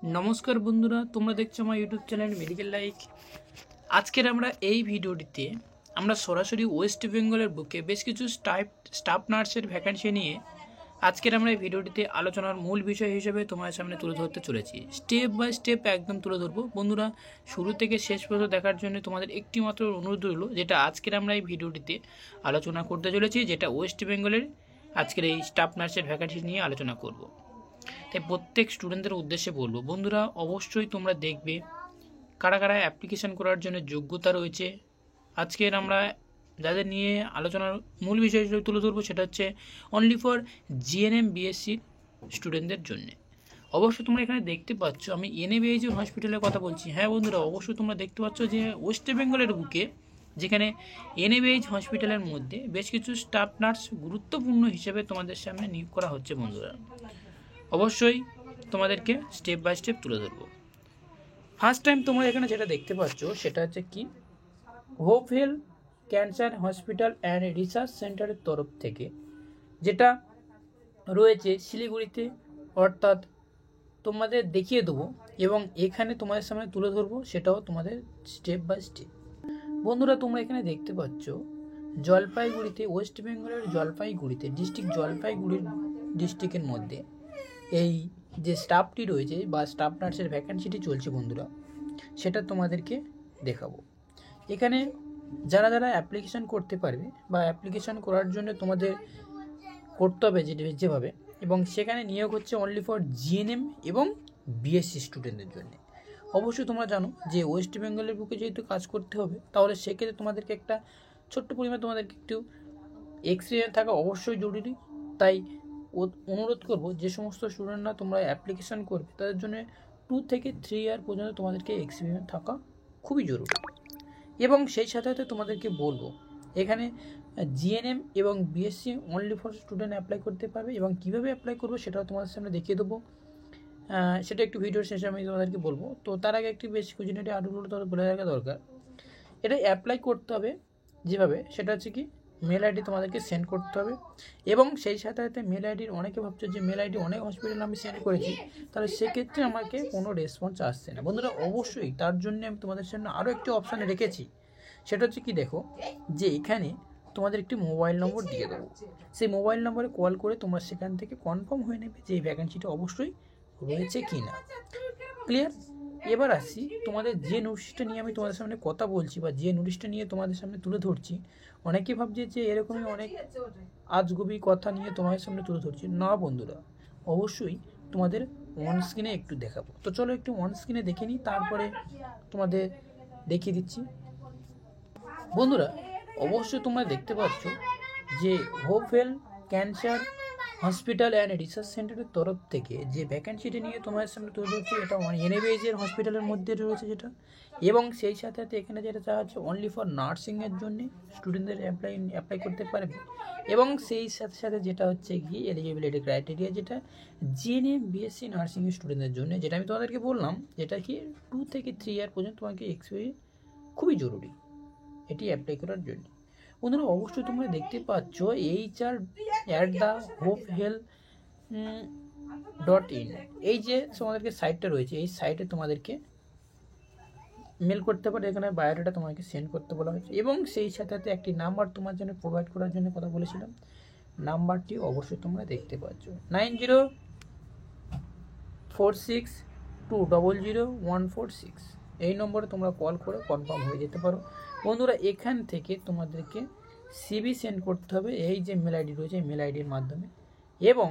নমস্কার বন্ধুরা, তোমরা দেখছো আমার ইউটিউব চ্যানেল মেডিকেল লাইক। আজকের আমরা এই ভিডিওটিতে আমরা সরাসরি ওয়েস্ট বেঙ্গলের বুকে বেশ কিছু স্টাফ নার্সের ভ্যাকান্সি নিয়ে আজকের আমরা এই ভিডিওটিতে আলোচনার মূল বিষয় হিসেবে তোমার সামনে তুলে ধরতে চলেছি। স্টেপ বাই স্টেপ একদম তুলে ধরবো বন্ধুরা। শুরু থেকে শেষ পর্যন্ত দেখার জন্য তোমাদের একটি মাত্র অনুরোধ রইল, যেটা আজকের আমরা এই ভিডিওটিতে আলোচনা করতে চলেছি, যেটা ওয়েস্ট বেঙ্গলের আজকের এই স্টাফ নার্সের ভ্যাকান্সি নিয়ে আলোচনা করব। তাই প্রত্যেক স্টুডেন্টদের উদ্দেশ্যে বলবো, বন্ধুরা অবশ্যই তোমরা দেখবে কারা কারা অ্যাপ্লিকেশন করার জন্য যোগ্যতা রয়েছে। আজকের আমরা যাদের নিয়ে আলোচনার মূল বিষয় হিসেবে তুলে ধরবো সেটা হচ্ছে অনলি ফর জিএনএম বিএসসি স্টুডেন্টদের জন্য। অবশ্যই তোমরা এখানে দেখতে পাচ্ছ আমি এনএবিএইচ হসপিটালের কথা বলছি। হ্যাঁ বন্ধুরা, অবশ্যই তোমরা দেখতে পাচ্ছ যে ওয়েস্ট বেঙ্গলের বুকে যেখানে এনএবিএইচ হসপিটালের মধ্যে বেশ কিছু স্টাফ নার্স গুরুত্বপূর্ণ হিসেবে তোমাদের সামনে নিয়োগ করা হচ্ছে। বন্ধুরা অবশ্যই তোমাদেরকে স্টেপ বাই স্টেপ তুলে ধরবো। ফার্স্ট টাইম তোমরা এখানে যেটা দেখতে পাচ্ছ সেটা হচ্ছে কি, hope health cancer hospital and research সেন্টারের তরফ থেকে যেটা রয়েছে শিলিগুড়িতে, অর্থাৎ তোমাদের দেখিয়ে দেবো এবং এখানে তোমাদের সামনে তুলে ধরবো, সেটাও তোমাদের স্টেপ বাই স্টেপ। বন্ধুরা তোমরা এখানে দেখতে পাচ্ছ জলপাইগুড়িতে, ওয়েস্ট বেঙ্গলের জলপাইগুড়িতে, জলপাইগুড়ির ডিস্ট্রিক্টের মধ্যে এই যে স্টাফটি রয়েছে বা স্টাফ নার্সের ভ্যাকান্সিটি চলছে বন্ধুরা, সেটা তোমাদেরকে দেখাবো। এখানে যারা যারা অ্যাপ্লিকেশান করতে পারবে বা অ্যাপ্লিকেশান করার জন্য তোমাদের করতে হবে যেভাবে, এবং সেখানে নিয়োগ হচ্ছে অনলি ফর জিএনএম এবং বিএসসি স্টুডেন্টদের জন্য। অবশ্যই তোমরা জানো যে ওয়েস্ট বেঙ্গলের বুকে যেহেতু কাজ করতে হবে, তাহলে সেক্ষেত্রে তোমাদেরকে একটা ছোট্ট পরিমাণে তোমাদেরকে একটু এক্সপিরিয়েন্স থাকা অবশ্যই জরুরি। তাই অনুরোধ করব যে সমস্ত স্টুডেন্টরা তোমরা অ্যাপ্লিকেশান করবে তাদের জন্য 2 থেকে 3 ইয়ার পর্যন্ত তোমাদেরকে এক্সপিরিয়েন্স থাকা খুবই জরুরি। এবং সেই সাথে সাথে তোমাদেরকে বলবো এখানে জিএনএম এবং BSc only for student apply করতে পারবে, এবং কীভাবে অ্যাপ্লাই করবো সেটাও তোমাদের সামনে দেখিয়ে দেবো। সেটা একটু ভিডিওর শেষে আমি তোমাদেরকে বলবো। তো তার আগে একটি বেশ খুঁটিনাটি আরগুলো তোমাদের বলে রাখা দরকার। এটা অ্যাপ্লাই করতে হবে যেভাবে, সেটা হচ্ছে কি, মেল আইডি তোমাদেরকে সেন্ড করতে হবে। এবং সেই সাথে সাথে মেল আইডির, অনেকে ভাবছে যে মেল আইডি অনেক হসপিটালে আমি সেন্ড করেছি, তাহলে সেক্ষেত্রে আমাকে কোনো রেসপন্স আসছে না। বন্ধুরা অবশ্যই তার জন্য আমি তোমাদের সামনে আরও একটি অপশান রেখেছি, সেটা হচ্ছে কি, দেখো যে এখানে তোমাদের একটি মোবাইল নম্বর দিয়ে দেবো। সেই মোবাইল নম্বরে কল করে তোমরা সেখান থেকে কনফার্ম হয়ে নেবে যে এই ভ্যাকেন্সিটা অবশ্যই রয়েছে কি না। ক্লিয়ার? এবার আসি তোমাদের যে নোটিশটা নিয়ে আমি তোমাদের সামনে কথা বলছি বা যে নোটিশটা নিয়ে তোমাদের সামনে তুলে ধরছি। অনেকে ভাবছে যে এরকমই অনেক আজগুবি কথা নিয়ে তোমাদের সামনে তুলে ধরছি। না বন্ধুরা, অবশ্যই তোমাদের অন স্ক্রিনে একটু দেখাবো। তো চলো একটু অন স্ক্রিনে দেখে নিই, তারপরে তোমাদের দেখিয়ে দিচ্ছি। বন্ধুরা অবশ্যই তোমরা দেখতে পাচ্ছ যে hope health cancer hospital and research সেন্টারের তরফ থেকে যে ভ্যাকেন্সিটি নিয়ে তোমাদের সামনে তুলে ধরছি, এটা এনএবিএইচের হসপিটালের মধ্যে রয়েছে যেটা। এবং সেই সাথে সাথে এখানে যেটা চাওয়া হচ্ছে অনলি ফর নার্সিংয়ের জন্যে স্টুডেন্টদের অ্যাপ্লাই করতে পারবে। এবং সেই সাথে সাথে যেটা হচ্ছে কি এলিজিবিলিটি ক্রাইটেরিয়া, যেটা জিএনএম বিএসসি নার্সিং স্টুডেন্টদের জন্য, যেটা আমি তোমাদেরকে বললাম, যেটা কি 2 থেকে 3 ইয়ার পর্যন্ত তোমাকে এক্সপিরিয়েন্স খুবই জরুরি এটি অ্যাপ্লাই করার জন্য। বন্ধুরা অবশ্যই তোমরা দেখতে পাচ্ছ HR@hopehealth.in, এই যে তোমাদেরকে সাইটটা রয়েছে, এই সাইটে তোমাদেরকে মেল করতে পারে। এখানে বায়োডাটা তোমাকে সেন্ড করতে বলা হয়েছে, এবং সেই সাথে সাথে একটি নাম্বার তোমার জন্য প্রোভাইড করার জন্য কথা বলেছিলাম। নাম্বারটি অবশ্যই তোমরা দেখতে পাচ্ছ 9046200146। এই নম্বরে তোমরা কল করে কনফার্ম হয়ে যেতে পারো। বন্ধুরা এখান থেকে তোমাদেরকে সিভি সেন্ড করতে হবে এই যে মেল আইডি রয়েছে, এই মেল আইডির মাধ্যমে। এবং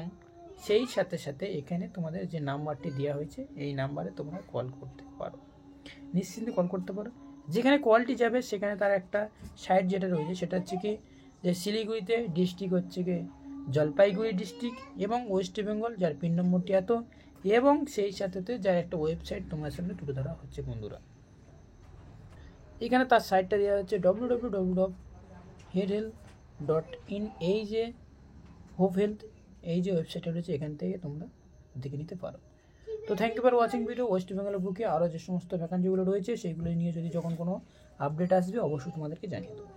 সেই সাথে সাথে এখানে তোমাদের যে নাম্বারটি দেওয়া হয়েছে, এই নাম্বারে তোমরা কল করতে পারো, নিশ্চিন্তে কল করতে পারো। যেখানে কলটি যাবে সেখানে তার একটা সাইট যেটা রয়েছে, সেটা হচ্ছে কি যে শিলিগুড়িতে, ডিস্ট্রিক্ট হচ্ছে কি জলপাইগুড়ি ডিস্ট্রিক্ট, এবং ওয়েস্ট বেঙ্গল, যার পিন নম্বরটি এত, এবং সেই সাথে যার একটা ওয়েবসাইট তোমার সামনে তুলে ধরা হচ্ছে। বন্ধুরা এখানে তার সাইটটা দেওয়া হচ্ছে www.headhealth.in, এই যে হোপ হেলথ, এই যে ওয়েবসাইটটা রয়েছে, এখান থেকে তোমরা দেখে নিতে পারো। তো thank you for watching video. West বেঙ্গলের বুকে আরও যে সমস্ত ভ্যাকান্সিগুলো রয়েছে সেইগুলো নিয়ে যদি যখন কোনো আপডেট আসবে অবশ্যই তোমাদেরকে জানিয়ে দেবো।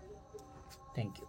Thank you.